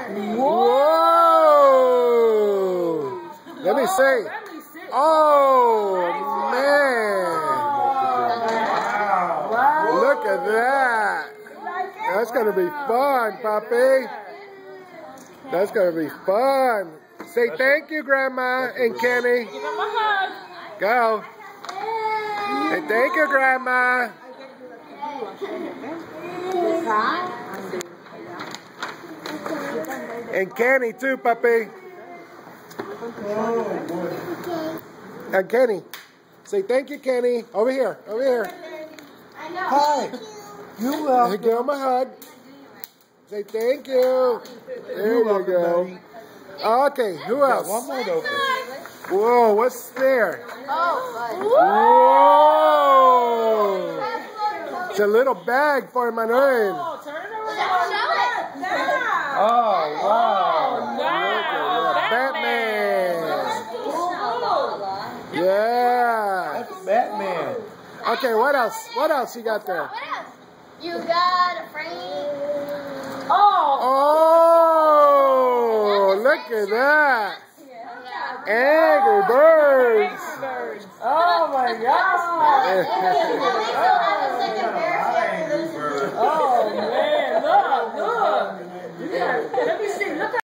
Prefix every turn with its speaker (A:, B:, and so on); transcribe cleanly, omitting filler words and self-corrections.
A: Whoa! Let me see. Oh, man. Look at that. That's going to be fun, Puppy. That's going to be fun. Say thank you, Grandma and Kenny.
B: Give him a hug.
A: Go. Say thank you, Grandma. And Kenny too, Puppy. And Kenny. Say thank you, Kenny. Over here. Over here.
C: Hi. You welcome.
A: Give him a hug. Say thank you. There you go.
C: Buddy.
A: Okay, who else?
C: One more open.
A: Whoa, what's there?
D: Oh,
A: Whoa! It's a little bag for Manuel.
B: Oh, turn it around.
C: Oh, wow.
A: Batman. Yeah.
C: That's Batman.
A: Okay, what else? What else you got there?
D: what else? You got a frame.
B: Oh.
A: Oh, look at that. Angry Birds.
B: Oh my God.
D: They still have a second pair.